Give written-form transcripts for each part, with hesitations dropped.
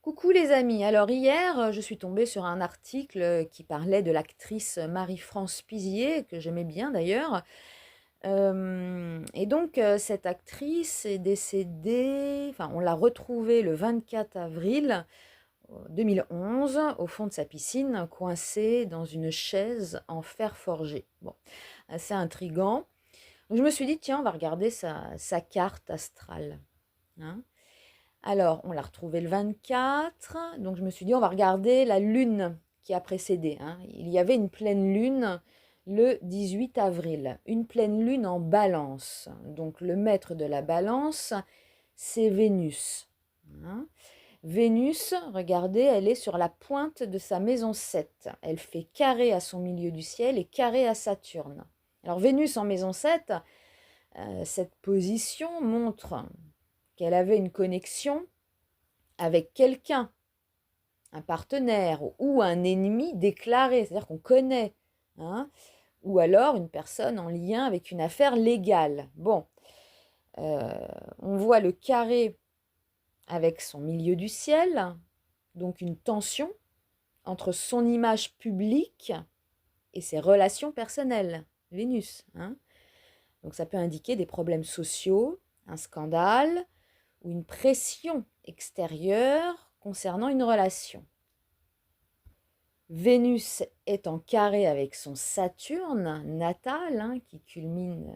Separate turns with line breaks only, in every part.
Coucou les amis, alors hier je suis tombée sur un article qui parlait de l'actrice Marie-France Pizier, que j'aimais bien d'ailleurs. Et donc cette actrice est décédée, enfin on l'a retrouvée le 24 avril 2011 au fond de sa piscine, coincée dans une chaise en fer forgé. Bon, assez intriguant. Donc, je me suis dit, tiens, on va regarder sa carte astrale, hein. Alors, on l'a retrouvé le 24, donc je me suis dit, on va regarder la lune qui a précédé, hein. Il y avait une pleine lune le 18 avril, une pleine lune en balance. Donc le maître de la balance, c'est Vénus, hein. Vénus, regardez, elle est sur la pointe de sa maison 7. Elle fait carré à son milieu du ciel et carré à Saturne. Alors Vénus en maison 7, cette position montre qu'elle avait une connexion avec quelqu'un, un partenaire ou un ennemi déclaré, c'est-à-dire qu'on connaît, hein, ou alors une personne en lien avec une affaire légale. Bon, euh, on voit le carré avec son milieu du ciel, donc une tension entre son image publique et ses relations personnelles, Vénus, hein. Donc ça peut indiquer des problèmes sociaux, un scandale ou une pression extérieure concernant une relation. Vénus est en carré avec son Saturne natal, hein, qui culmine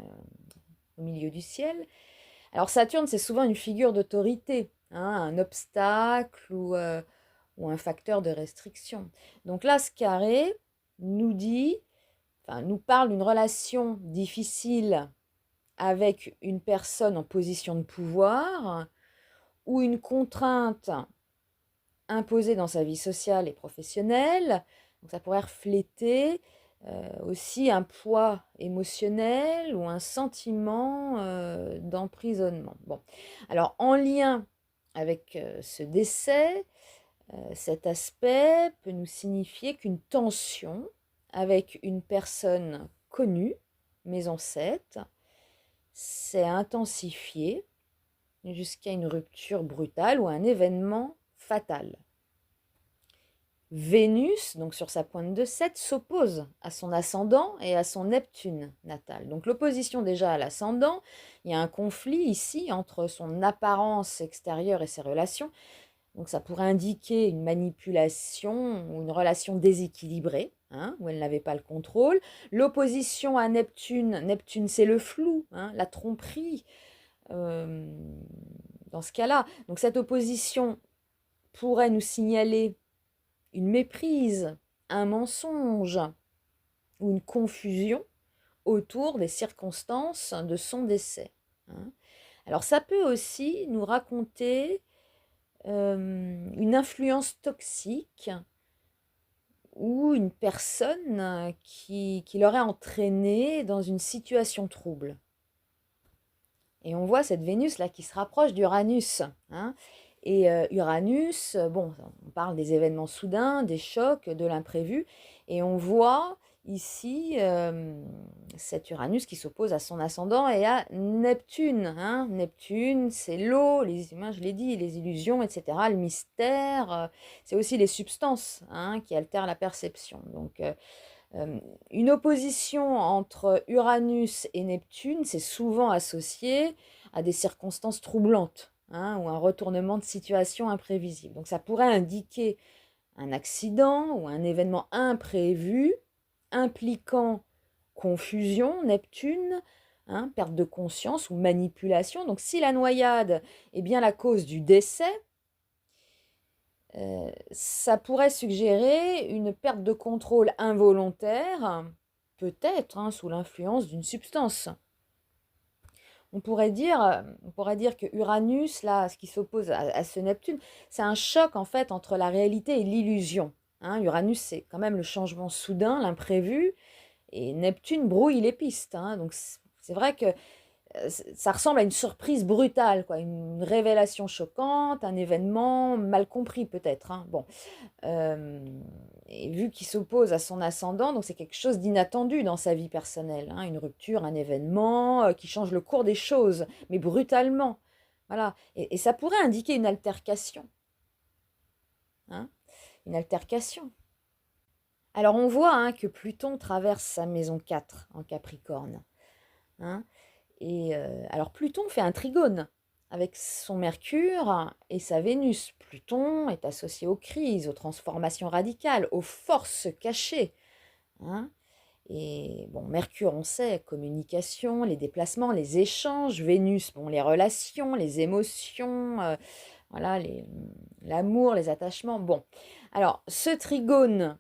au milieu du ciel. Alors Saturne, c'est souvent une figure d'autorité, hein, un obstacle ou un facteur de restriction. Donc là, ce carré nous dit, enfin, nous parle d'une relation difficile avec une personne en position de pouvoir ou une contrainte imposée dans sa vie sociale et professionnelle. Donc ça pourrait refléter aussi un poids émotionnel ou un sentiment d'emprisonnement. Bon, alors en lien avec ce décès, cet aspect peut nous signifier qu'une tension avec une personne connue, maison 7, s'est intensifiée jusqu'à une rupture brutale ou un événement fatal. Vénus, donc sur sa pointe de 7, s'oppose à son ascendant et à son Neptune natal. Donc l'opposition déjà à l'ascendant, il y a un conflit ici entre son apparence extérieure et ses relations. Donc ça pourrait indiquer une manipulation ou une relation déséquilibrée, hein, où elle n'avait pas le contrôle. L'opposition à Neptune, Neptune c'est le flou, hein, la tromperie, euh, dans ce cas-là. Donc cette opposition pourrait nous signaler une méprise, un mensonge ou une confusion autour des circonstances de son décès, hein. Alors ça peut aussi nous raconter une influence toxique ou une personne qui l'aurait entraîné dans une situation trouble. Et on voit cette Vénus là qui se rapproche d'Uranus, hein. Et Uranus, bon, on parle des événements soudains, des chocs, de l'imprévu, et on voit ici cet Uranus qui s'oppose à son ascendant et à Neptune, hein. Neptune, c'est l'eau, les images, je l'ai dit, les illusions, etc., le mystère, c'est aussi les substances, hein, qui altèrent la perception. Donc, une opposition entre Uranus et Neptune, c'est souvent associé à des circonstances troublantes, hein, ou un retournement de situation imprévisible. Donc ça pourrait indiquer un accident ou un événement imprévu impliquant confusion, Neptune, hein, perte de conscience ou manipulation. Donc si la noyade est bien la cause du décès, ça pourrait suggérer une perte de contrôle involontaire, peut-être, hein, sous l'influence d'une substance. On pourrait dire que Uranus, là, ce qui s'oppose à ce Neptune, c'est un choc en fait entre la réalité et l'illusion, hein. Uranus, c'est quand même le changement soudain, l'imprévu, et Neptune brouille les pistes, hein. Donc c'est vrai que ça ressemble à une surprise brutale, quoi, une révélation choquante, un événement mal compris peut-être, hein. Bon, et vu qu'il s'oppose à son ascendant, donc c'est quelque chose d'inattendu dans sa vie personnelle, hein, une rupture, un événement qui change le cours des choses, mais brutalement. Voilà. Et ça pourrait indiquer une altercation, hein, une altercation. Alors on voit hein, que Pluton traverse sa maison 4 en Capricorne. Hein, et alors Pluton fait un trigone avec son Mercure et sa Vénus. Pluton est associé aux crises, aux transformations radicales, aux forces cachées. Hein. Et bon, Mercure, on sait, communication, les déplacements, les échanges. Vénus, bon, les relations, les émotions, voilà, l'amour, les attachements. Bon, alors ce trigone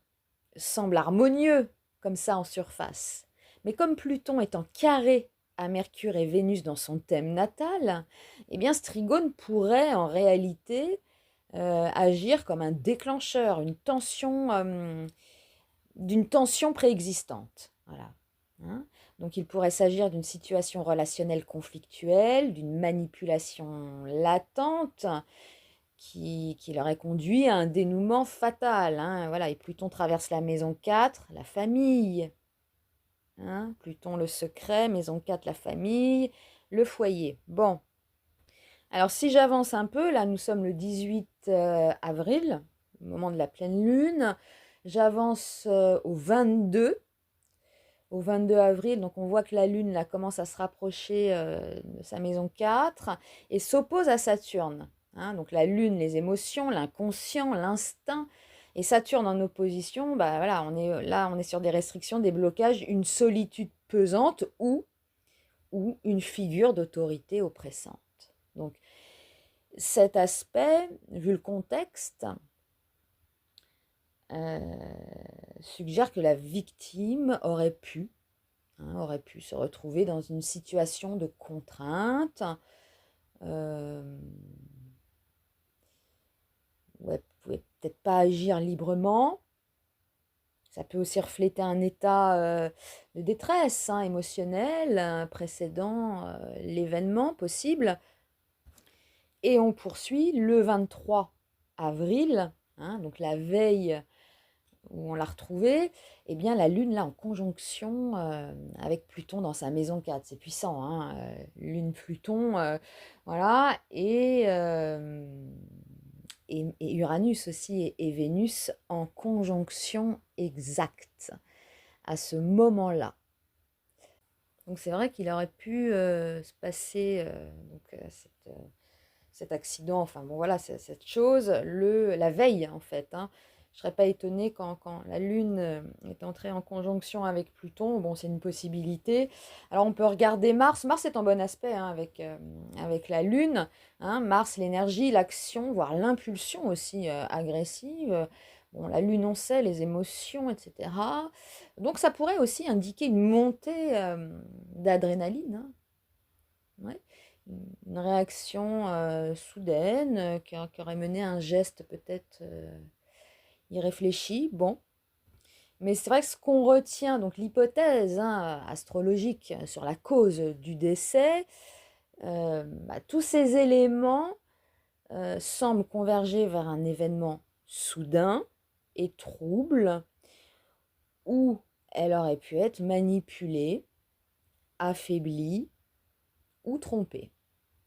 semble harmonieux comme ça en surface. Mais comme Pluton est en carré à Mercure et Vénus dans son thème natal, eh bien ce trigone pourrait en réalité agir comme un déclencheur, d'une tension préexistante. Voilà. Hein. Donc il pourrait s'agir d'une situation relationnelle conflictuelle, d'une manipulation latente, qui leur aurait conduit à un dénouement fatal. Hein. Voilà, et Pluton traverse la maison 4, la famille. Hein. Pluton, le secret, maison 4, la famille, le foyer. Bon, alors si j'avance un peu, là nous sommes le 18 avril, au moment de la pleine lune. J'avance au 22. Au 22 avril, donc on voit que la Lune là, commence à se rapprocher de sa maison 4 et s'oppose à Saturne. Hein. Donc la Lune, les émotions, l'inconscient, l'instinct. Et Saturne en opposition, bah voilà, on est sur des restrictions, des blocages, une solitude pesante ou une figure d'autorité oppressante. Donc cet aspect, vu le contexte, suggère que la victime aurait pu se retrouver dans une situation de contrainte, ouais, pouvait peut-être pas agir librement. Ça peut aussi refléter un état de détresse hein, émotionnelle précédant l'événement possible. Et on poursuit le 23 avril, hein, donc la veille où on l'a retrouvée, eh bien la Lune là en conjonction avec Pluton dans sa maison 4. C'est puissant, hein, Lune-Pluton, voilà, et Uranus aussi, et Vénus en conjonction exacte à ce moment-là. Donc c'est vrai qu'il aurait pu se passer cet accident, enfin bon voilà, cette chose, la veille en fait. Hein. Je ne serais pas étonnée quand la Lune est entrée en conjonction avec Pluton. Bon, c'est une possibilité. Alors, on peut regarder Mars. Mars est en bon aspect hein, avec la Lune. Hein. Mars, l'énergie, l'action, voire l'impulsion aussi agressive. Bon, la Lune, on sait, les émotions, etc. Donc, ça pourrait aussi indiquer une montée d'adrénaline. Hein. Ouais. Une réaction soudaine qui aurait mené à un geste peut-être irréfléchi. Bon, mais c'est vrai que ce qu'on retient, donc l'hypothèse hein, astrologique sur la cause du décès, tous ces éléments semblent converger vers un événement soudain et trouble où elle aurait pu être manipulée, affaiblie ou trompée.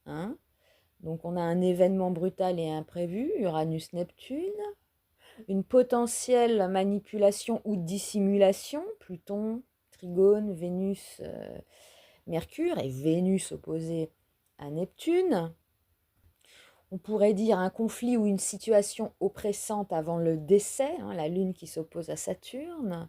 Hein. Donc on a un événement brutal et imprévu, Uranus-Neptune, une potentielle manipulation ou dissimulation, Pluton, Trigone, Vénus, Mercure, et Vénus opposée à Neptune. On pourrait dire un conflit ou une situation oppressante avant le décès, hein, la Lune qui s'oppose à Saturne.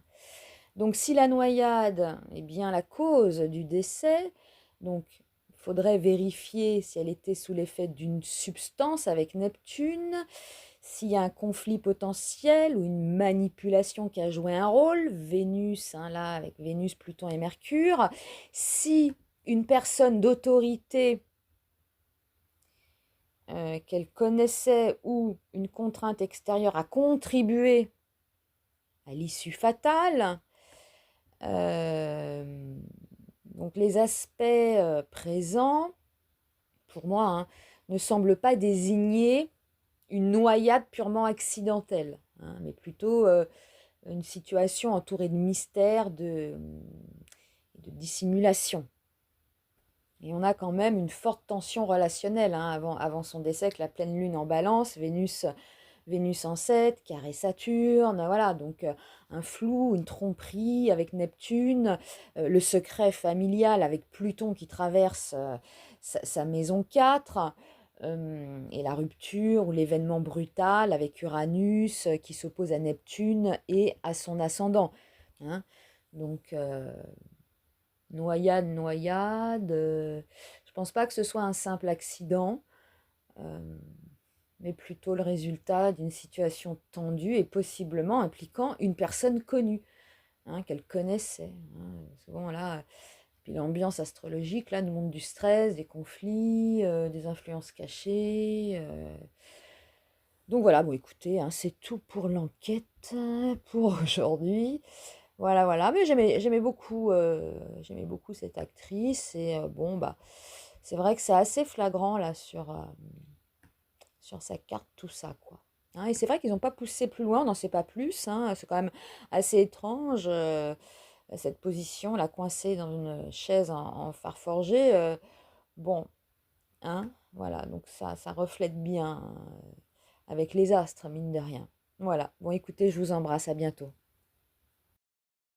Donc si la noyade est bien la cause du décès, donc il faudrait vérifier si elle était sous l'effet d'une substance avec Neptune, s'il y a un conflit potentiel ou une manipulation qui a joué un rôle, Vénus, hein, là avec Vénus, Pluton et Mercure, si une personne d'autorité qu'elle connaissait ou une contrainte extérieure a contribué à l'issue fatale. Donc les aspects présents, pour moi, hein, ne semblent pas désigner une noyade purement accidentelle, hein, mais plutôt une situation entourée de mystère, de dissimulation. Et on a quand même une forte tension relationnelle hein, avant son décès, avec la pleine lune en balance, Vénus Vénus en 7, carré Saturne, voilà, donc un flou, une tromperie avec Neptune, le secret familial avec Pluton qui traverse sa maison 4, et la rupture ou l'événement brutal avec Uranus qui s'oppose à Neptune et à son ascendant, hein. Donc, noyade, noyade, je pense pas que ce soit un simple accident. euh, mais plutôt le résultat d'une situation tendue et possiblement impliquant une personne connue, hein, qu'elle connaissait, hein. Souvent là, puis l'ambiance astrologique, là, nous montre du stress, des conflits, des influences cachées. Donc voilà, bon écoutez, hein, c'est tout pour l'enquête pour aujourd'hui. Voilà, voilà. Mais j'aimais beaucoup cette actrice. Et bon, bah, c'est vrai que c'est assez flagrant là sur sa carte, tout ça, quoi. Hein, et c'est vrai qu'ils n'ont pas poussé plus loin, on n'en sait pas plus, hein. C'est quand même assez étrange, cette position, la coincée dans une chaise en fer forgé. Bon, hein, voilà, donc ça reflète bien avec les astres, mine de rien. Voilà, bon écoutez, je vous embrasse, à bientôt.